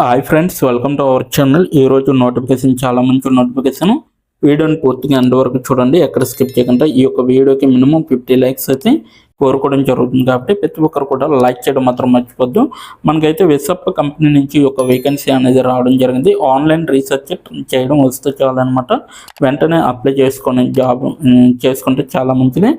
Hi friends, welcome to our channel. ఈరోజు notification చాలా మంచి నోటిఫికేషన్. వీడియోని పూర్తిగా ఎండ్ వరకు చూడండి, ఎక్కడ స్కిప్ చేయకుండా. ఈ యొక్క వీడియోకి మినిమం 50 లైక్స్ అయితే కోరుకోవడం జరుగుతుంది కాబట్టి ప్రతి ఒక్కరు కూడా లైక్ చేయడం మాత్రం మర్చిపోద్దు. మనకైతే వెసప్ కంపెనీ నుంచి ఒక వేకెన్సీ అనేది రావడం జరిగింది. ఆన్లైన్ రీసెర్చ్ చేయడం వస్తే చాలన్నమాట. వెంటనే అప్లై చేసుకొని జాబ్ చేసుకుంటే చాలా మంచిది.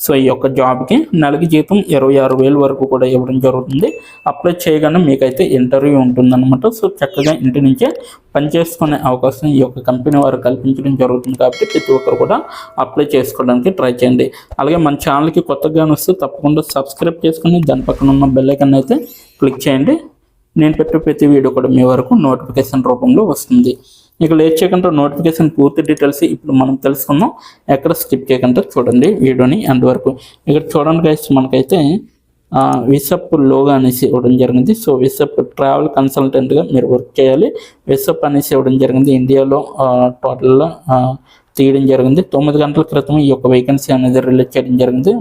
సో ఈ యొక్క జాబ్కి నెలకి జీతం 26,000 వరకు కూడా ఇవ్వడం జరుగుతుంది. అప్లై చేయగానే మీకైతే ఇంటర్వ్యూ ఉంటుందన్నమాట. సో చక్కగా ఇంటి నుంచే పనిచేసుకునే అవకాశం ఈ యొక్క కంపెనీ వారు కల్పించడం జరుగుతుంది కాబట్టి ప్రతి ఒక్కరు కూడా అప్లై చేసుకోవడానికి ట్రై చేయండి. అలాగే మన ఛానల్కి కొత్తగా వస్తే తప్పకుండా సబ్స్క్రైబ్ చేసుకుని దాని పక్కన ఉన్న బెల్ ఐకాన్ అయితే క్లిక్ చేయండి. నేను పెట్టే ప్రతి వీడియో కూడా మీ వరకు నోటిఫికేషన్ రూపంలో వస్తుంది. ఇక లేట్ చేయకుండా నోటిఫికేషన్ పూర్తి డీటెయిల్స్ ఇప్పుడు మనం తెలుసుకుందాం. ఎక్కడ స్కిప్ చేయకుండా చూడండి వీడియోని ఎండ్ వరకు. ఇక్కడ చూడండి గైస్, మనకైతే విసప్ లోగో అనేసి ఇవ్వడం జరిగింది. సో విసప్ ట్రావెల్ కన్సల్టెంట్గా మీరు వర్క్ చేయాలి. విసప్ అనేసి ఇవ్వడం జరిగింది. ఇండియాలో టోటల్గా తీయడం జరిగింది. 9 గంటల క్రితం ఈ యొక్క వేకెన్సీ అనేది రిలీజ్ చేయడం జరిగింది.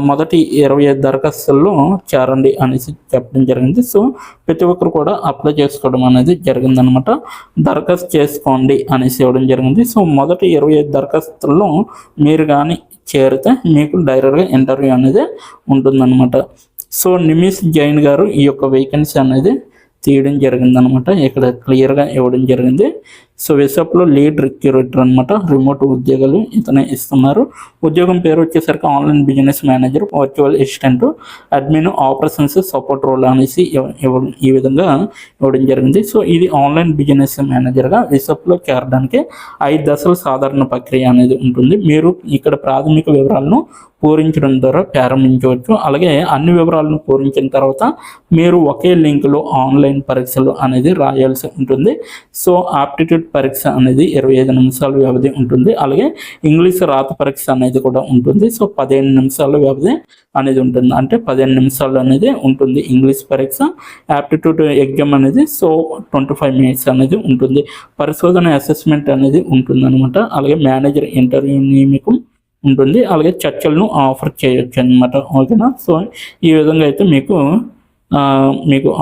మొదటి 25 దరఖాస్తుల్లో చేరండి అనేసి చెప్పడం జరిగింది. సో ప్రతి ఒక్కరు కూడా అప్లై చేసుకోవడం అనేది జరిగిందనమాట. దరఖాస్తు చేసుకోండి అనేసి ఇవ్వడం జరిగింది. సో మొదటి 25 దరఖాస్తుల్లో మీరు కానీ చేరితే మీకు డైరెక్ట్గా ఇంటర్వ్యూ అనేది ఉంటుందన్నమాట. సో నిమిష్ జైన్ గారు ఈ యొక్క వేకెన్సీ అనేది తీయడం జరిగిందనమాట. ఇక్కడ క్లియర్గా ఇవ్వడం జరిగింది. సో విసప్లో లీడ్ రిక్రూటర్ అనమాట. రిమోట్ ఉద్యోగాలు ఇతనే ఇస్తున్నారు. ఉద్యోగం పేరు వచ్చేసరికి online business manager, virtual assistant, admin, operations support role అనేసి ఈ విధంగా ఇవ్వడం జరిగింది. సో ఇది ఆన్లైన్ బిజినెస్ మేనేజర్గా విసప్లో చేరడానికి 5 దశల సాధారణ ప్రక్రియ అనేది ఉంటుంది. మీరు ఇక్కడ ప్రాథమిక వివరాలను పూరించడం ద్వారా ప్రారంభించవచ్చు. అలాగే అన్ని వివరాలను పూరించిన తర్వాత మీరు ఒకే లింక్లో ఆన్లైన్ పరీక్షలు అనేది రాయాల్సి ఉంటుంది. సో ఆప్టిట్యూడ్ పరీక్ష అనేది 25 నిమిషాల వ్యవధి ఉంటుంది. అలాగే ఇంగ్లీష్ రాత పరీక్ష అనేది కూడా ఉంటుంది. సో 15 నిమిషాల వ్యవధి అనేది ఉంటుంది. అంటే 15 నిమిషాలు అనేది ఉంటుంది ఇంగ్లీష్ పరీక్ష. ఆప్టిట్యూడ్ ఎగ్జామ్ అనేది సో 25 మినిట్స్ అనేది ఉంటుంది. పరిశోధన అసెస్మెంట్ అనేది ఉంటుంది అనమాట. అలాగే మేనేజర్ ఇంటర్వ్యూ నియమకం ఉంటుంది. అలాగే చర్చలను ఆఫర్ చేయొచ్చు అనమాట. ఓకేనా. సో ఈ విధంగా అయితే మీకు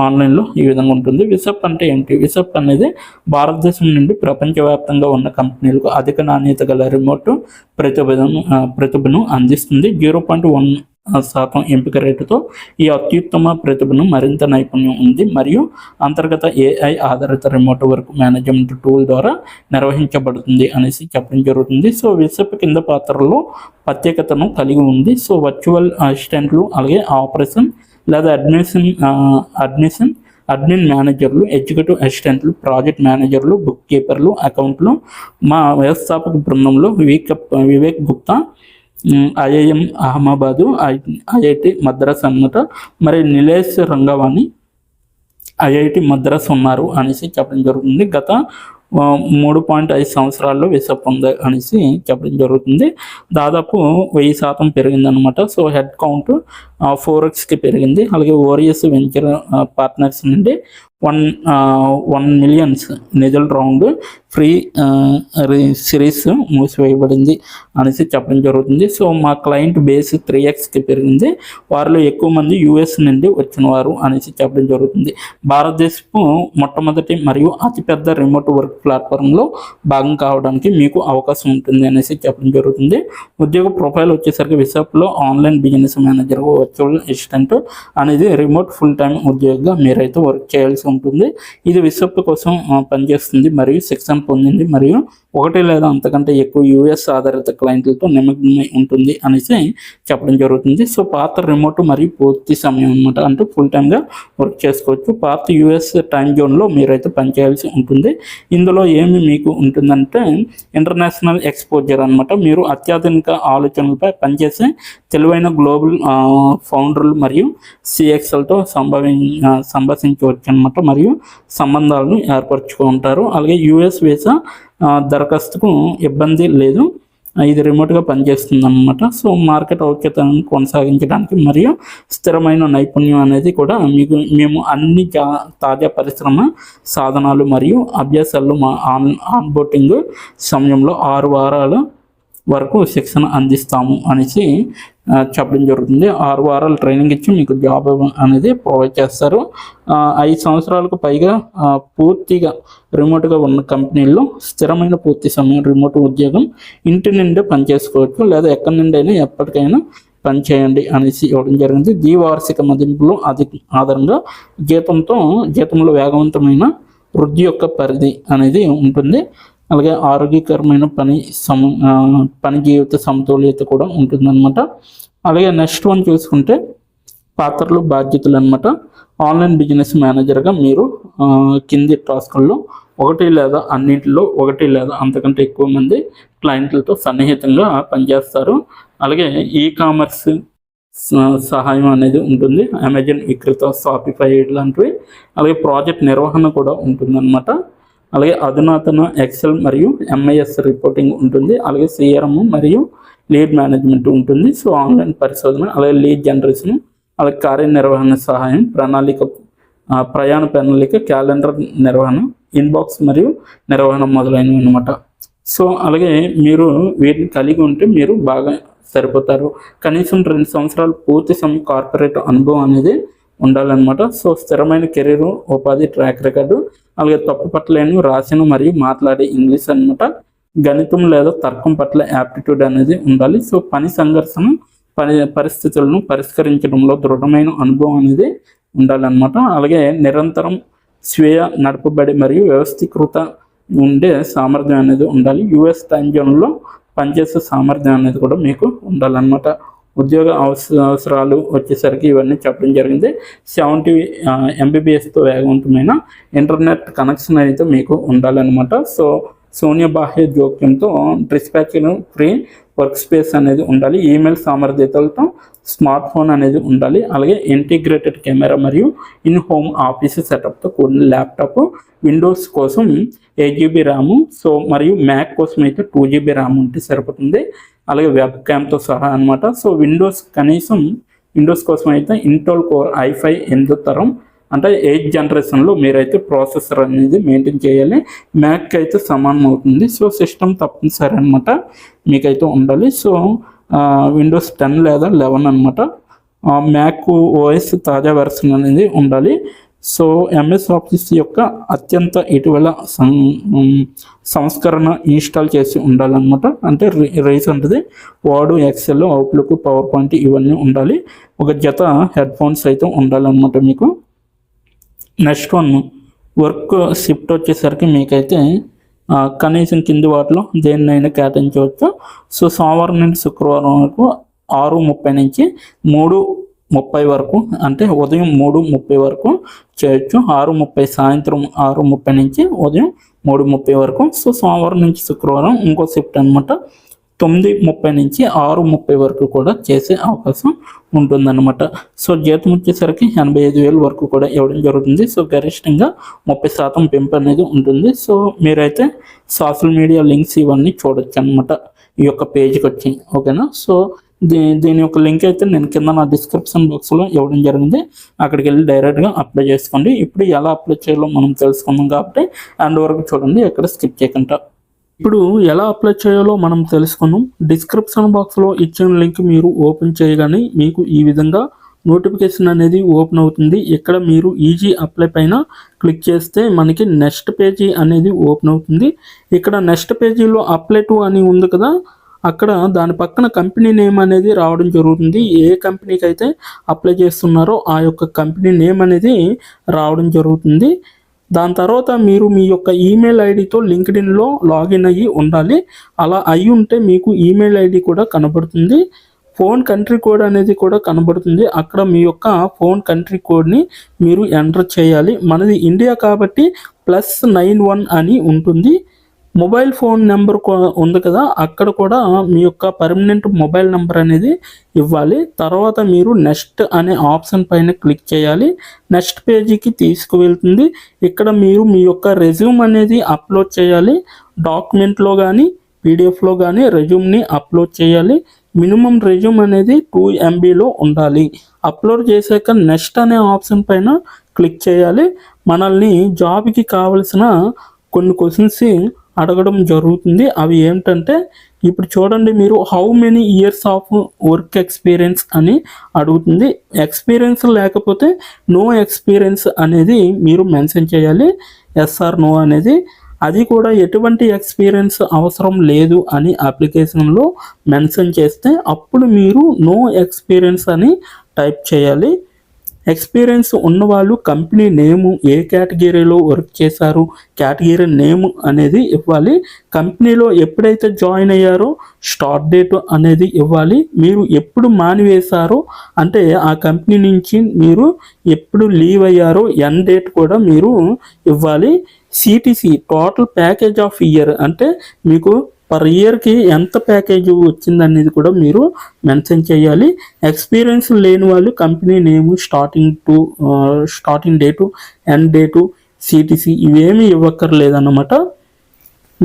ఆన్లైన్లో ఈ విధంగా ఉంటుంది. విసప్ అంటే ఏంటి? విసప్ అనేది భారతదేశం నుండి ప్రపంచవ్యాప్తంగా ఉన్న కంపెనీలకు అధిక నాణ్యత గల రిమోట్ ప్రతిభను అందిస్తుంది. 0.1% ఎంపిక రేటుతో ఈ అత్యుత్తమ ప్రతిభను మరింత నైపుణ్యం ఉంది మరియు అంతర్గత AI ఆధారిత రిమోట్ వర్క్ మేనేజ్మెంట్ టూల్ ద్వారా నిర్వహించబడుతుంది అనేసి చెప్పడం జరుగుతుంది. సో విసప్ కింద పాత్రలో ప్రత్యేకతను కలిగి ఉంది. సో వర్చువల్ అసిస్టెంట్లు, అలాగే ఆపరేషన్ లేదా అడ్మిన్ మేనేజర్లు, ఎగ్జిక్యూటివ్ అసిస్టెంట్లు, ప్రాజెక్ట్ మేనేజర్లు, బుక్ కీపర్లు, అకౌంట్లు. మా వ్యవస్థాపక బృందంలో వివేక్ గుప్తా, IIM అహ్మదాబాదు, IIT మద్రాస్ అన్నమాట, మరి నిలేష్ రంగవాణి IIT మద్రాస్ ఉన్నారు అనేసి చెప్పడం జరుగుతుంది. గత 3.5 సంవత్సరాల్లో విసప్ ఉంది అనేసి చెప్పడం జరుగుతుంది. దాదాపు 1000% పెరిగిందనమాట. సో హెడ్ కౌంట్ 4xకి పెరిగింది. అలాగే ఓరియస్ వెంచర్ పార్ట్నర్స్ నుండి 1 మిలియన్ నిధుల రౌండ్ ఫ్రీ సిరీస్ మూసివేయబడింది అనేసి చెప్పడం జరుగుతుంది. సో మా క్లయింట్ బేస్ 3xకి పెరిగింది. వారిలో ఎక్కువ మంది US నుండి వచ్చిన వారు అనేసి చెప్పడం జరుగుతుంది. భారతదేశపు మొట్టమొదటి మరియు అతిపెద్ద రిమోట్ వర్క్ ప్లాట్ఫామ్లో భాగం కావడానికి మీకు అవకాశం ఉంటుంది అనేసి చెప్పడం జరుగుతుంది. ఉద్యోగ ప్రొఫైల్ వచ్చేసరికి విసప్లో online business manager, virtual assistant అనేది రిమోట్ ఫుల్ టైం ఉద్యోగిగా మీరైతే వర్క్ చేయాల్సి ఉంటుంది. ఇది విసప్ కోసం పనిచేస్తుంది మరియు శిక్షణ పొందింది మరియు 1 లేదా అంతకంటే ఎక్కువ US ఆధారిత క్లయింట్లతో నిమగ్నమై ఉంటుంది అనేసి చెప్పడం జరుగుతుంది. సో పాత రిమోట్ మరియు పూర్తి సమయం అనమాట. అంటే ఫుల్ టైమ్గా వర్క్ చేసుకోవచ్చు. పాత US టైం జోన్లో మీరైతే పనిచేయాల్సి ఉంటుంది. ఇందులో ఏమి మీకు ఉంటుందంటే ఇంటర్నేషనల్ ఎక్స్పోజర్ అనమాట. మీరు అత్యాధునిక ఆలోచనలపై పనిచేసే తెలివైన గ్లోబల్ ఫౌండర్లు మరియు CXLతో సంభాషించవచ్చు అనమాట మరియు సంబంధాలను ఏర్పరచుకుంటారు. అలాగే US వీసా దరఖాస్తుకు ఇబ్బంది లేదు. ఇది రిమోట్గా పనిచేస్తుంది అనమాట. సో మార్కెట్ ఔక్యతను కొనసాగించడానికి మరియు స్థిరమైన నైపుణ్యం అనేది కూడా మేము అన్ని తాజా పరిశ్రమ సాధనాలు మరియు అభ్యాసాలు మా ఆన్బోర్డింగ్ సమయంలో 6 వారాల వరకు శిక్షణ అందిస్తాము అనేసి చెప్పడం జరుగుతుంది. 6 వారాలు ట్రైనింగ్ ఇచ్చి మీకు జాబ్ అనేది ప్రొవైడ్ చేస్తారు. 5 సంవత్సరాలకు పైగా పూర్తిగా రిమోట్గా ఉన్న కంపెనీల్లో స్థిరమైన పూర్తి సమయం రిమోట్ ఉద్యోగం ఇంటి నుండే పనిచేసుకోవచ్చు, లేదా ఎక్కడి నుండి అయినా ఎప్పటికైనా పనిచేయండి అనేసి ఇవ్వడం జరిగింది. ద్వివార్షిక మదింపులు ఆధారంగా జీతంలో వేగవంతమైన వృద్ధి యొక్క పరిధి అనేది ఉంటుంది. అలాగే ఆరోగ్యకరమైన పని జీవిత సమతుల్యత కూడా ఉంటుందన్నమాట. అలాగే నెక్స్ట్ వన్ చూసుకుంటే పాత్రలు బాధ్యతలు అనమాట. ఆన్లైన్ బిజినెస్ మేనేజర్గా మీరు కింది టాస్కుల్లో ఒకటి లేదా అన్నింటిలో ఒకటి లేదా అంతకంటే ఎక్కువ మంది క్లయింట్లతో సన్నిహితంగా పనిచేస్తారు. అలాగే ఈ-కామర్స్ సహాయం అనేది ఉంటుంది, అమెజాన్ విక్రేత, షాపిఫై లాంటివి. అలాగే ప్రాజెక్ట్ నిర్వహణ కూడా ఉంటుందన్నమాట. అలాగే అధునాతన ఎక్సెల్ మరియు ఎంఐఎస్ రిపోర్టింగ్ ఉంటుంది. అలాగే సిఆర్ఎం మరియు లీడ్ మేనేజ్మెంట్ ఉంటుంది. సో ఆన్లైన్ పరిశోధన, అలాగే లీడ్ జనరేషన్, అలాగే కార్యనిర్వహణ సహాయం, ప్రయాణ ప్రణాళిక, క్యాలెండర్ నిర్వహణ, ఇన్బాక్స్ మరియు నిర్వహణ మొదలైనవి అనమాట. సో అలాగే మీరు వీటిని కలిగి ఉంటే మీరు బాగా సరిపోతారు. కనీసం 2 సంవత్సరాలు పూర్తి సమయం కార్పొరేట్ అనుభవం అనేది ఉండాలన్నమాట. సో స్థిరమైన కెరీర్, ఉపాధి ట్రాక్ రికార్డు, అలాగే తప్పు పట్లేని రాసిన మరియు మాట్లాడే ఇంగ్లీష్ అనమాట. గణితం లేదా తర్కం పట్ల యాప్టిట్యూడ్ అనేది ఉండాలి. సో పని సంఘర్షణ పరిస్థితులను పరిష్కరించడంలో దృఢమైన అనుభవం అనేది ఉండాలన్నమాట. అలాగే నిరంతరం స్వీయ నడపబడి మరియు వ్యవస్థీకృత ఉండే సామర్థ్యం అనేది ఉండాలి. యుఎస్ టైం జోన్లో పనిచేసే సామర్థ్యం అనేది కూడా మీకు ఉండాలన్నమాట. ఉద్యోగ అవసరాలు వచ్చేసరికి ఇవన్నీ చెప్పడం జరిగింది. 70 MBPSతో వేగవంతమైన ఇంటర్నెట్ కనెక్షన్ అయితే మీకు ఉండాలన్నమాట. సో శూన్య బాహ్య జోక్యంతో డిస్పాచ్లు ఫ్రీ వర్క్ స్పేస్ అనేది ఉండాలి. ఈమెయిల్ సామర్థ్యతలతో స్మార్ట్ ఫోన్ అనేది ఉండాలి. అలాగే ఇంటిగ్రేటెడ్ కెమెరా మరియు ఇన్ హోమ్ ఆఫీస్ సెటప్తో కూడిన ల్యాప్టాప్, విండోస్ కోసం 8 GB ర్యాము, సో మరియు మ్యాక్ కోసం అయితే 2 GB ర్యామ్ ఉంటే సరిపోతుంది. అలాగే వెబ్ క్యామ్తో సహా అనమాట. సో విండోస్ కోసం అయితే ఇంటెల్ కోర్ i5 8వ తరం అంటే 8th జనరేషన్లో మీరైతే ప్రాసెసర్ అనేది మెయింటైన్ చేయాలి. మ్యాక్ అయితే సమానం అవుతుంది. సో సిస్టమ్ తప్పనిసరి అనమాట మీకైతే ఉండాలి. సో విండోస్ 10 లేదా 11 అనమాట. మ్యాక్ ఓఎస్ తాజా వెర్షన్ అనేది ఉండాలి. సో ఎంఎస్ ఆఫీస్ యొక్క అత్యంత ఇటీవల సంస్కరణ ఇన్స్టాల్ చేసి ఉండాలన్నమాట. అంటే రీసెంట్ది Word, Excel, Outlook, PowerPoint ఇవన్నీ ఉండాలి. ఒక జత హెడ్ ఫోన్స్ అయితే ఉండాలన్నమాట మీకు. నెక్స్ట్ వన్ వర్క్ షిఫ్ట్ వచ్చేసరికి మీకైతే కనీసం కింది వాటిలో దేన్నైనా కేటాయించవచ్చు. సో సోమవారం నుండి శుక్రవారం వరకు 6:30 నుంచి 3:30 వరకు, అంటే ఉదయం 3:30 వరకు చేయొచ్చు. 6:30 సాయంత్రం 6:30 నుంచి ఉదయం 3:30 వరకు. సో సోమవారం నుంచి శుక్రవారం ఇంకో షిఫ్ట్ అనమాట. 9:30 నుంచి 6:30 వరకు కూడా చేసే అవకాశం ఉంటుందన్నమాట. సో జీతం వచ్చేసరికి 85,000 వరకు కూడా ఇవ్వడం జరుగుతుంది. సో గరిష్టంగా 30% పెంపు అనేది ఉంటుంది. సో మీరైతే సోషల్ మీడియా లింక్స్ ఇవన్నీ చూడొచ్చు అనమాట ఈ యొక్క పేజ్కి వచ్చి, ఓకేనా. సో దీని యొక్క లింక్ అయితే నేను కింద నా డిస్క్రిప్షన్ బాక్స్లో ఇవ్వడం జరిగింది. అక్కడికి వెళ్ళి డైరెక్ట్గా అప్లై చేసుకోండి. ఇప్పుడు ఎలా అప్లై చేయాలో మనం తెలుసుకున్నాం కాబట్టి అండ్ వరకు చూడండి, ఎక్కడ స్కిప్ చేయకుండా. ఇప్పుడు ఎలా అప్లై చేయాలో మనం తెలుసుకున్నాం. డిస్క్రిప్షన్ బాక్స్లో ఇచ్చిన లింక్ మీరు ఓపెన్ చేయగానే మీకు ఈ విధంగా నోటిఫికేషన్ అనేది ఓపెన్ అవుతుంది. ఇక్కడ మీరు ఈజీ అప్లై పైన క్లిక్ చేస్తే మనకి నెక్స్ట్ పేజీ అనేది ఓపెన్ అవుతుంది. ఇక్కడ నెక్స్ట్ పేజీలో అప్లై టు అని ఉంది కదా, అక్కడ దాని పక్కన కంపెనీ నేమ్ అనేది రావడం జరుగుతుంది. ఏ కంపెనీకి అయితే అప్లై చేస్తున్నారో ఆ యొక్క కంపెనీ నేమ్ అనేది రావడం జరుగుతుంది. దాని తర్వాత మీరు మీ యొక్క ఈమెయిల్ ఐడితో లింక్డ్ఇన్లో లాగిన్ అయ్యి ఉండాలి. అలా అయ్యి ఉంటే మీకు ఈమెయిల్ ఐడి కూడా కనబడుతుంది. ఫోన్ కంట్రీ కోడ్ అనేది కూడా కనబడుతుంది. అక్కడ మీ యొక్క ఫోన్ కంట్రీ కోడ్ని మీరు ఎంటర్ చేయాలి. మనది ఇండియా కాబట్టి +91 అని ఉంటుంది. మొబైల్ ఫోన్ నెంబర్ ఉంది కదా, అక్కడ కూడా మీ యొక్క పర్మనెంట్ మొబైల్ నెంబర్ అనేది ఇవ్వాలి. తర్వాత మీరు నెక్స్ట్ అనే ఆప్షన్ పైన క్లిక్ చేయాలి. నెక్స్ట్ పేజీకి తీసుకువెళ్తుంది. ఇక్కడ మీరు మీ యొక్క రెజ్యూమ్ అనేది అప్లోడ్ చేయాలి. డాక్యుమెంట్లో కానీ పీడిఎఫ్లో కానీ రెజ్యూమ్ని అప్లోడ్ చేయాలి. మినిమం రెజ్యూమ్ అనేది 2 MBలో ఉండాలి. అప్లోడ్ చేశాక నెక్స్ట్ అనే ఆప్షన్ పైన క్లిక్ చేయాలి. మనల్ని జాబ్కి కావలసిన కొన్ని క్వశ్చన్స్ అడగడం జరుగుతుంది. అవి ఏంటంటే ఇప్పుడు చూడండి, మీరు how many years of work experience అని అడుగుతుంది. ఎక్స్పీరియన్స్ లేకపోతే నో ఎక్స్పీరియన్స్ అనేది మీరు మెన్షన్ చేయాలి, ఎస్ ఆర్ నో అనేది. అది కూడా ఎటువంటి ఎక్స్పీరియన్స్ అవసరం లేదు అని అప్లికేషన్లో మెన్షన్ చేస్తే అప్పుడు మీరు నో ఎక్స్పీరియన్స్ అని టైప్ చేయాలి. ఎక్స్పీరియన్స్ ఉన్నవాళ్ళు కంపెనీ నేము, ఏ కేటగిరీలో వర్క్ చేశారు, కేటగిరీ నేమ్ అనేది ఇవ్వాలి. కంపెనీలో ఎప్పుడైతే జాయిన్ అయ్యారో స్టార్ట్ డేట్ అనేది ఇవ్వాలి. మీరు ఎప్పుడు మానివేశారో అంటే ఆ కంపెనీ నుంచి మీరు ఎప్పుడు లీవ్ అయ్యారో ఎండ్ డేట్ కూడా మీరు ఇవ్వాలి. CTC total package of year అంటే మీకు పర్ ఇయర్కి ఎంత ప్యాకేజ్ వచ్చిందనేది కూడా మీరు మెన్షన్ చేయాలి. ఎక్స్పీరియన్స్ లేని వాళ్ళు company name, starting date, end date, CTC ఇవేమీ ఇవ్వక్కర్లేదన్నమాట.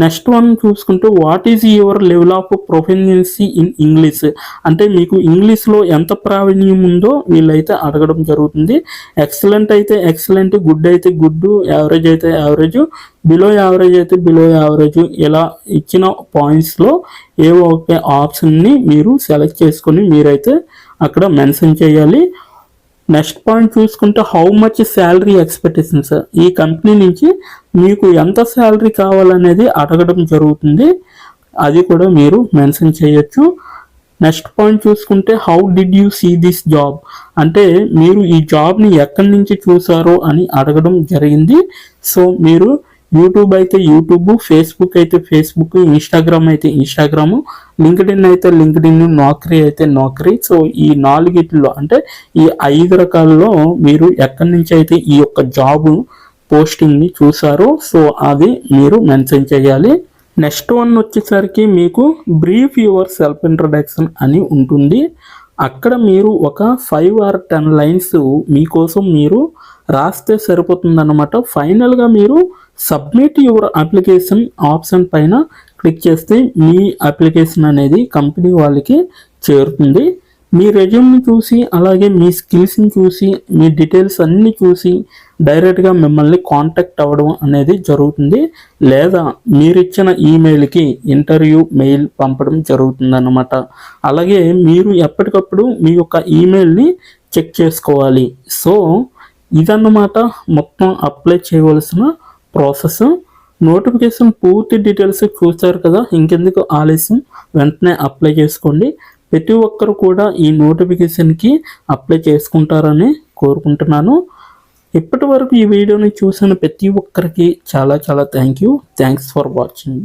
నెక్స్ట్ వన్ చూసుకుంటే what is your level of proficiency in English అంటే మీకు ఇంగ్లీష్లో ఎంత ప్రావీణ్యం ఉందో వీళ్ళైతే అడగడం జరుగుతుంది. ఎక్సలెంట్ అయితే ఎక్సలెంట్, గుడ్ అయితే గుడ్, యావరేజ్ అయితే యావరేజ్, బిలో యావరేజ్ అయితే బిలో యావరేజ్, ఇలా ఇచ్చిన పాయింట్స్లో ఏవో ఒక ఆప్షన్ని మీరు సెలెక్ట్ చేసుకొని మీరైతే అక్కడ మెన్షన్ చేయాలి. నెక్స్ట్ పాయింట్ చూసుకుంటే హౌ మచ్ శాలరీ ఎక్స్పెక్టేషన్స్, ఈ కంపెనీ నుంచి మీకు ఎంత శాలరీ కావాలనేది అడగడం జరుగుతుంది, అది కూడా మీరు మెన్షన్ చేయొచ్చు. నెక్స్ట్ పాయింట్ చూసుకుంటే how did you see this job అంటే మీరు ఈ జాబ్ని ఎక్కడి నుంచి చూసారో అని అడగడం జరిగింది. సో మీరు యూట్యూబ్ అయితే యూట్యూబ్, ఫేస్బుక్ అయితే ఫేస్బుక్, ఇన్స్టాగ్రామ్ అయితే ఇన్స్టాగ్రాము, లింక్డ్ఇన్ అయితే లింక్డ్ఇన్, నౌకరీ అయితే నౌకరీ. సో ఈ 4 అంటే ఈ 5 రకాలలో మీరు ఎక్కడి నుంచి అయితే ఈ యొక్క జాబ్ పోస్టింగ్ని చూసారో సో అది మీరు మెన్షన్ చేయాలి. నెక్స్ట్ వన్ వచ్చేసరికి మీకు బ్రీఫ్ యువర్ సెల్ఫ్ ఇంట్రడక్షన్ అని ఉంటుంది. అక్కడ మీరు ఒక 5 or 10 లైన్స్ మీకోసం మీరు రాస్తే సరిపోతుందన్నమాట. ఫైనల్గా మీరు సబ్మిట్ యువర్ అప్లికేషన్ ఆప్షన్ పైన క్లిక్ చేస్తే మీ అప్లికేషన్ అనేది కంపెనీ వాళ్ళకి చేరుతుంది. మీ రెజ్యూమ్ని చూసి అలాగే మీ స్కిల్స్ని చూసి మీ డీటెయిల్స్ అన్నీ చూసి డైరెక్ట్గా మిమ్మల్ని కాంటాక్ట్ అవ్వడం అనేది జరుగుతుంది. లేదా మీరిచ్చిన ఈమెయిల్కి ఇంటర్వ్యూ మెయిల్ పంపడం జరుగుతుందన్నమాట. అలాగే మీరు ఎప్పటికప్పుడు మీ యొక్క ఈమెయిల్ని చెక్ చేసుకోవాలి. సో ఇదన్నమాట మొత్తం అప్లై చేయవలసిన ప్రాసెస్. నోటిఫికేషన్ పూర్తి డీటెయిల్స్ చూస్తారు కదా, ఇంకెందుకు ఆలస్యం, వెంటనే అప్లై చేసుకోండి. ప్రతి ఒక్కరు కూడా ఈ నోటిఫికేషన్కి అప్లై చేసుకుంటారని కోరుకుంటున్నాను. ఇప్పటి వరకు ఈ వీడియోని చూసిన ప్రతి ఒక్కరికి చాలా చాలా థ్యాంక్స్ ఫర్ వాచింగ్.